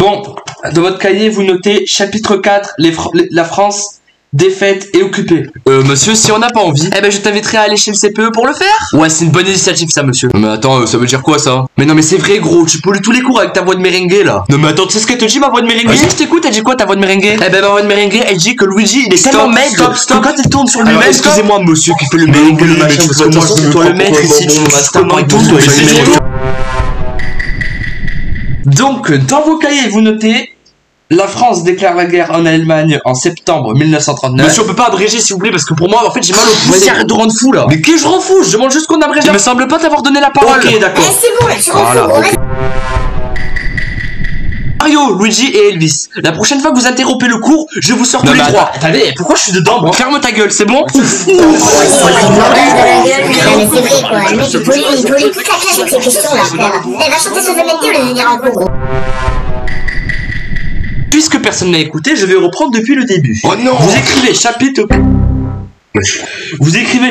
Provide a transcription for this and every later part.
Bon, dans votre cahier, vous notez chapitre 4, la France défaite et occupée. Monsieur, si on n'a pas envie, Eh ben, je t'inviterai à aller chez le CPE pour le faire. ouais, c'est une bonne initiative ça, monsieur. Mais attends, ça veut dire quoi ça? Mais non, mais c'est vrai, gros, tu pollues tous les cours avec ta voix de merengue là. Non mais attends, tu sais ce qu'elle te dit ma voix de merengue? Vas-y, je t'écoute, elle dit quoi ta voix de merengue? Eh ben ma voix de merengue, elle dit que Luigi il est tellement maigre que quand il tourne sur lui-même. Excusez-moi, monsieur qui fait le merengue, le machin, parce que moi je veux toi le maître ici, tu comment il tourne. Donc dans vos cahiers, vous notez la France déclare la guerre en Allemagne en septembre 1939. Monsieur, on peut pas abréger s'il vous plaît, parce que pour moi en fait j'ai mal au pouce. Vas-y, arrête de rendre fou là. Mais que je rends fou, je demande juste qu'on abrège. Il me semble pas t'avoir donné la parole. Ok, d'accord. Eh, c'est bon, là, tu rends Voilà, fou, ok. Mario, Luigi et Elvis. La prochaine fois que vous interrompez le cours, je vous sors tous les trois. Attendez, pourquoi je suis dedans moi? Ferme ta gueule, c'est bon? Mais c'est vrai quoi, le mec il pollue toute la classe avec ses questions là, frère. Eh, va chanter ce Zamenti au lieu de venir en cours, gros. Puisque personne n'a écouté, je vais reprendre depuis le début. Oh non! Vous écrivez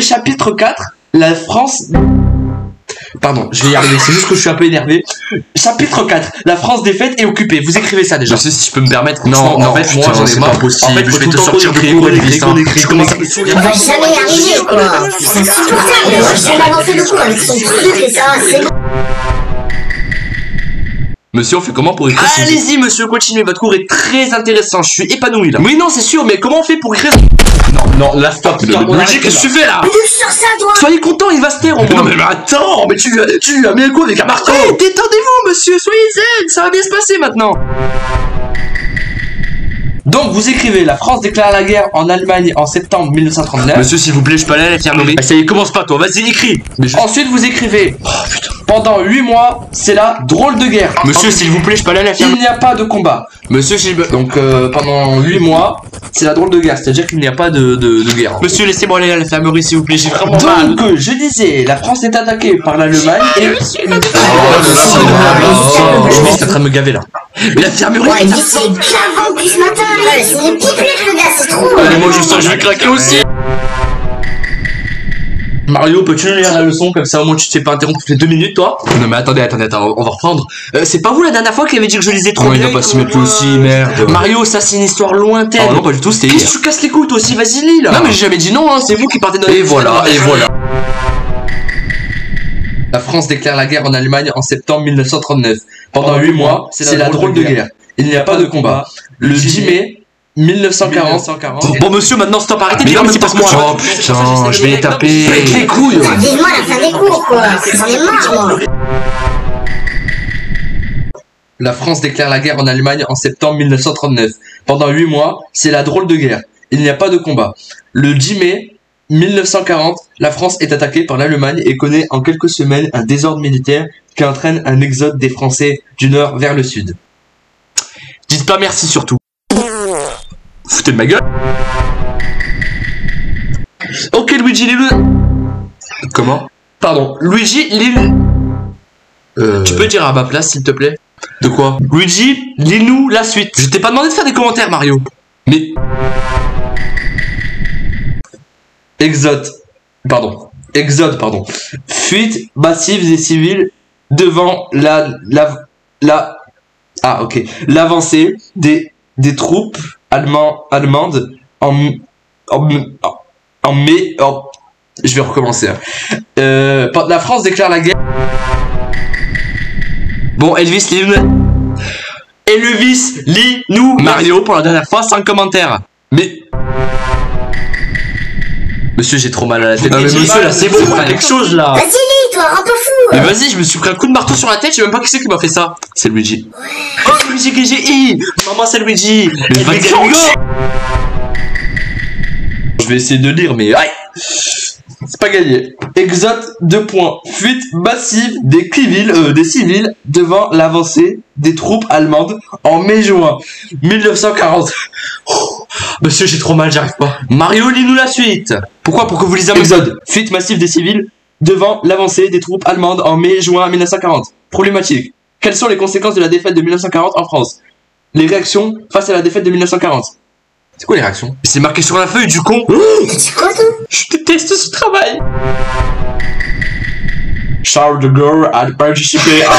chapitre 4, la France... Pardon, je vais y arriver, c'est juste que je suis un peu énervé. Chapitre 4, la France défaite et occupée. Vous écrivez ça déjà. Je sais si je peux me permettre. Non, en en fait, fait, moi j'en ai marre. possible. En fait, je vais te sortir de cours, Elvis. Tu commences à me On va jamais y arriver quoi. C'est insupportable, on va jamais avancer le cours avec son truc et ça, c'est bon. Monsieur, on fait comment pour écrire? Allez-y monsieur, continuez, votre cours est très intéressant, je suis épanoui là. Oui, non, c'est sûr, mais comment on fait pour écrire? Non, là stop. Luigi, qu'est-ce que tu fais là? Mais d'où tu sors ça toi? Soyez content, il va se taire au moins. Non, mais attends, mais tu lui as mis un coup avec un marteau. Hey, détendez-vous monsieur, soyez zen, ça va bien se passer maintenant. Donc vous écrivez la France déclare la guerre en Allemagne en septembre 1939. Monsieur, s'il vous plaît, je peux aller à l'infirmerie. Ah, ça y est, commence pas toi, vas-y, écris. Ensuite vous écrivez pendant 8 mois, c'est la drôle de guerre. Monsieur, s'il vous plaît, je peux aller à Il l'infirmerie. n'y a pas de combat. Monsieur, s'il vous Donc pendant 8 mois, c'est la drôle de guerre, c'est-à-dire qu'il n'y a pas de guerre. Monsieur, laissez-moi aller à l'infirmerie, s'il vous plaît, j'ai vraiment mal. Donc je disais, la France est attaquée par l'Allemagne et... Je suis en train de me gaver là. Mais l'infirmerie. Ouais, Elvis il est clavant depuis ce matin là, c'est une pipelette le gars, c'est trop. Allez, moi je sens que je vais craquer aussi. Mario, peux-tu nous lire la leçon comme ça au moins tu te fais pas interrompre toutes les 2 minutes toi? Non mais attendez, on va reprendre. C'est pas vous la dernière fois qui avait dit que je lisais trop Oh, il bien va pas et s'y que mettre lui moi, aussi, merde. Mario, ça c'est une histoire lointaine. Oh non, pas du tout, c'était hier. Qu'est-ce que tu casses les couilles toi aussi? Vas-y lis là. Non mais j'ai jamais dit non, hein, c'est vous qui partez dans Et les... voilà, et voilà. voilà. La France déclare la guerre en Allemagne en septembre 1939. Pendant 8 mois, c'est la drôle de guerre. Il n'y a pas de combat. Le 10 mai 1940. Bon monsieur, maintenant stop, arrêtez de dire non, c'est parce que moi. Oh putain, je vais les taper. Avec les couilles. Dis-moi la fin des cours quoi, j'en ai marre moi. La France déclare la guerre en Allemagne en septembre 1939. Pendant 8 mois, c'est la drôle de guerre. Il n'y a pas de combat. Le 10 mai 1940, la France est attaquée par l'Allemagne et connaît en quelques semaines un désordre militaire qui entraîne un exode des Français du nord vers le sud. Dites pas merci surtout. Foutez de ma gueule. Ok Luigi, lis-le. Comment? Pardon, Luigi, lis-le. Tu peux dire à ma place s'il te plaît? De quoi? Luigi, lis-nous la suite. Je t'ai pas demandé de faire des commentaires Mario. Mais... Exode, pardon. Fuite massive des civils devant l'avancée des troupes allemandes en mai. Je vais recommencer. La France déclare la guerre. Bon, Elvis, lis-nous. Mario, pour la dernière fois, sans commentaire. Mais... Monsieur, j'ai trop mal à la tête. Non, mais monsieur, là, c'est bon, faut faire quelque chose, là. Vas-y lis toi, rends pas fou. Mais vas-y, je me suis pris un coup de marteau sur la tête, je sais même pas qui c'est qui m'a fait ça. C'est Luigi. Oh, Luigi, maman, c'est Luigi. Mais va te faire Je vais essayer de lire, mais aïe, c'est pas gagné. Exode 2 points. Fuite massive des civils devant l'avancée des troupes allemandes en mai-juin 1940. Oh, monsieur, j'ai trop mal, j'arrive pas. Mario, lis-nous la suite. Pourquoi? Pour que vous lisez un Exode. Fuite massive des civils devant l'avancée des troupes allemandes en mai-juin 1940. Problématique. Quelles sont les conséquences de la défaite de 1940 en France? Les réactions face à la défaite de 1940. C'est quoi les réactions? C'est marqué sur la feuille du con. C'est quoi toi? Je déteste ce travail. Charles de Gaulle a participé à...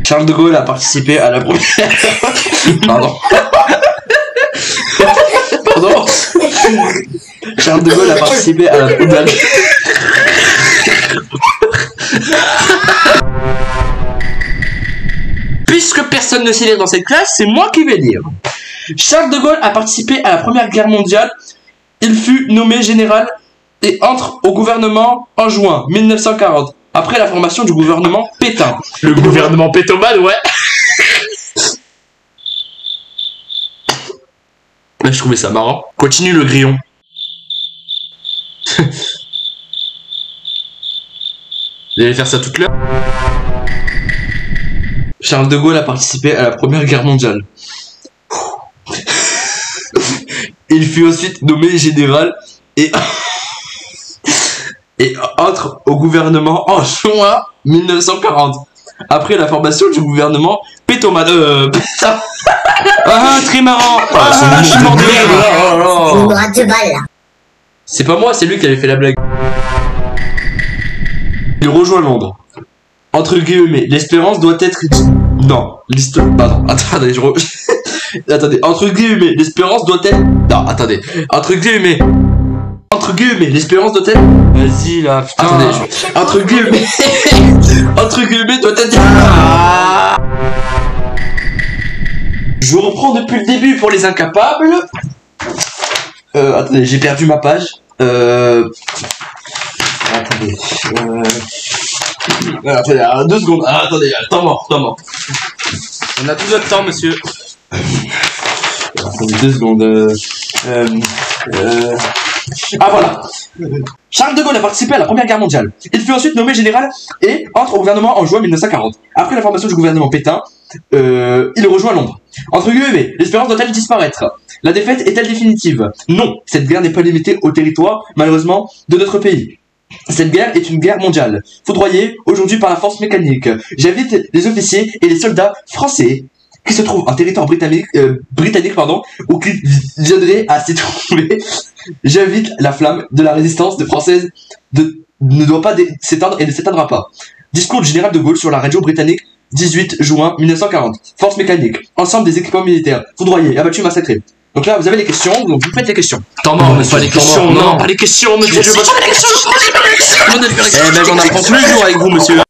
Charles de Gaulle a participé à la première... Pardon. Pardon. Charles de Gaulle a participé à la première... Puisque personne ne sait lire dans cette classe, c'est moi qui vais lire. Charles de Gaulle a participé à la Première Guerre mondiale. Il fut nommé général et entre au gouvernement en juin 1940, après la formation du gouvernement Pétain. Le gouvernement pétomane, ouais. Là, je trouvais ça marrant. Continue le grillon. Vous allez faire ça toute l'heure. Charles de Gaulle a participé à la Première Guerre mondiale. Il fut ensuite nommé général et entre au gouvernement en juin 1940, après la formation du gouvernement pétomane. Ah, très marrant. Ah, je suis mort de rire. Il me rate 2 balles là. C'est pas moi, c'est lui qui avait fait la blague. Il rejoint Londres. Entre guillemets, l'espérance doit être... Non, l'histoire... Pardon, attendez, Attendez, entre guillemets, l'espérance doit être... Non, attendez. Entre guillemets, l'espérance doit être... Vas-y, là, putain. Attendez, entre guillemets... Entre guillemets, doit être... Je reprends depuis le début pour les incapables. Attendez, j'ai perdu ma page. Attendez. Attendez, 2 secondes. Ah, attendez, temps mort. On a tout notre temps, monsieur. Attendez 2 secondes. Ah, voilà. Charles de Gaulle a participé à la Première Guerre mondiale. Il fut ensuite nommé général et entre au gouvernement en juin 1940. Après la formation du gouvernement Pétain, il rejoint Londres. Entre guillemets, l'espérance doit-elle disparaître? La défaite est-elle définitive? Non, cette guerre n'est pas limitée au territoire, malheureusement, de notre pays. Cette guerre est une guerre mondiale, foudroyée aujourd'hui par la force mécanique. J'invite les officiers et les soldats français qui se trouvent en territoire britannique, ou qui viendraient à s'y trouver. J'invite la flamme de la résistance française ne doit pas s'éteindre et ne s'éteindra pas. Discours du général de Gaulle sur la radio britannique, 18 juin 1940. Force mécanique, ensemble des équipements militaires, foudroyés, abattus, massacrés. Donc là, vous avez les questions, donc vous faites les questions. Temps mort, monsieur. Pas les questions, non. Pas les questions, monsieur. Je veux pas les questions. Eh ben, j'en apprends tous les jours avec vous, monsieur.